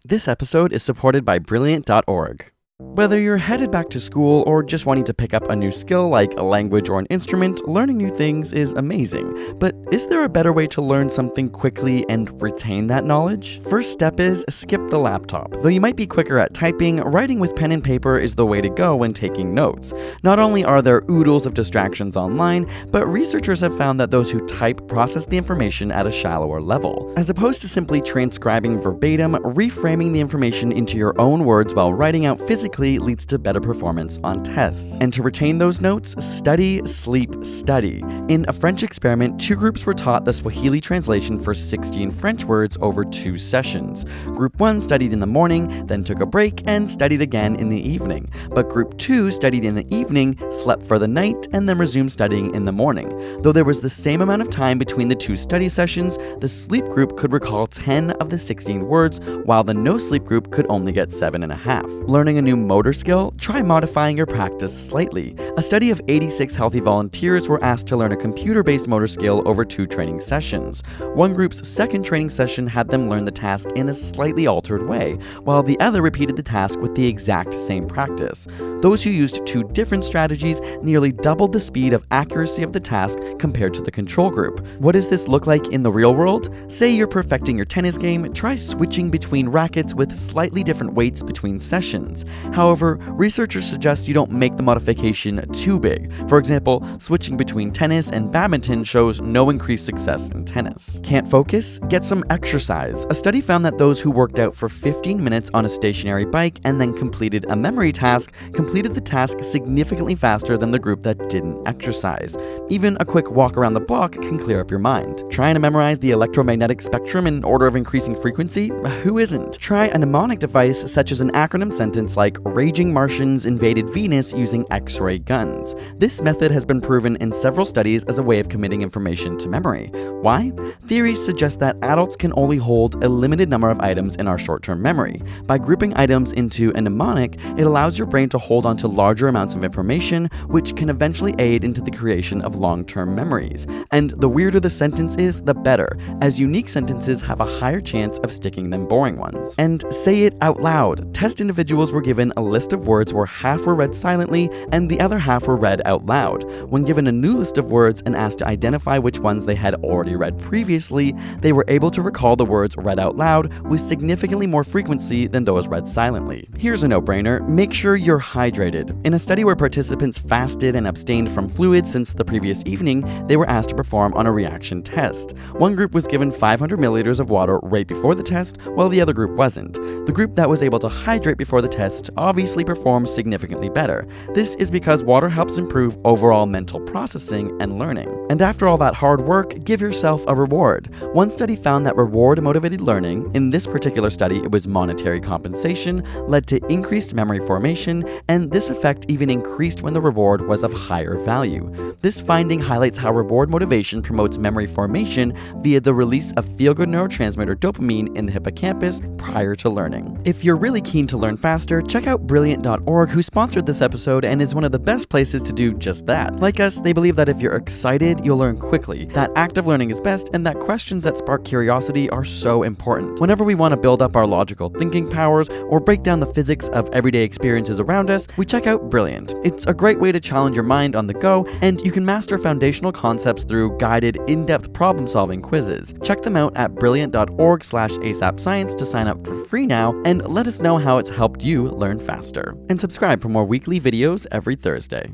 This episode is supported by Brilliant.org. Whether you're headed back to school or just wanting to pick up a new skill like a language or an instrument, learning new things is amazing. But is there a better way to learn something quickly and retain that knowledge? First step is skip the laptop. Though you might be quicker at typing, writing with pen and paper is the way to go when taking notes. Not only are there oodles of distractions online, but researchers have found that those who type process the information at a shallower level. As opposed to simply transcribing verbatim, reframing the information into your own words while writing out physically leads to better performance on tests. And to retain those notes, study, sleep, study. In a French experiment, 2 groups were taught the Swahili translation for 16 French words over 2 sessions. Group 1 studied in the morning, then took a break, and studied again in the evening. But Group 2 studied in the evening, slept for the night, and then resumed studying in the morning. Though there was the same amount of time between the 2 study sessions, the sleep group could recall 10 of the 16 words, while the no-sleep group could only get 7.5. Learning a new motor skill? Try modifying your practice slightly. A study of 86 healthy volunteers were asked to learn a computer-based motor skill over 2 training sessions. One group's second training session had them learn the task in a slightly altered way, while the other repeated the task with the exact same practice. Those who used 2 different strategies nearly doubled the speed of accuracy of the task compared to the control group. What does this look like in the real world? Say you're perfecting your tennis game, try switching between rackets with slightly different weights between sessions. However, researchers suggest you don't make the modification too big. For example, switching between tennis and badminton shows no increased success in tennis. Can't focus? Get some exercise. A study found that those who worked out for 15 minutes on a stationary bike and then completed a memory task completed the task significantly faster than the group that didn't exercise. Even a quick walk around the block can clear up your mind. Trying to memorize the electromagnetic spectrum in order of increasing frequency? Who isn't? Try a mnemonic device such as an acronym sentence like Raging Martians invaded Venus using X-ray guns. This method has been proven in several studies as a way of committing information to memory. Why? Theories suggest that adults can only hold a limited number of items in our short-term memory. By grouping items into a mnemonic, it allows your brain to hold on to larger amounts of information, which can eventually aid into the creation of long-term memories. And the weirder the sentence is, the better, as unique sentences have a higher chance of sticking than boring ones. And say it out loud. Test individuals were given a list of words where half were read silently and the other half were read out loud. When given a new list of words and asked to identify which ones they had already read previously, they were able to recall the words read out loud with significantly more frequency than those read silently. Here's a no-brainer: make sure you're hydrated. In a study where participants fasted and abstained from fluids since the previous evening, they were asked to perform on a reaction test. One group was given 500 milliliters of water right before the test, while the other group wasn't. The group that was able to hydrate before the test obviously performed significantly better. This is because water helps improve overall mental processing and learning. And after all that hard work, give yourself a reward. One study found that reward-motivated learning, in this particular study it was monetary compensation, led to increased memory formation, and this effect even increased when the reward was of higher value. This finding highlights how reward motivation promotes memory formation via the release of feel-good neurotransmitter dopamine in the hippocampus prior to learning. If you're really keen to learn faster, check out Brilliant.org, who sponsored this episode and is one of the best places to do just that. Like us, they believe that if you're excited, you'll learn quickly, that active learning is best, and that questions that spark curiosity are so important. Whenever we want to build up our logical thinking powers or break down the physics of everyday experiences around us, we check out Brilliant. It's a great way to challenge your mind on the go, and you can master foundational concepts through guided, in-depth problem-solving quizzes. Check them out at brilliant.org/asapscience to sign up for free now, and let us know how it's helped you learn faster. And subscribe for more weekly videos every Thursday.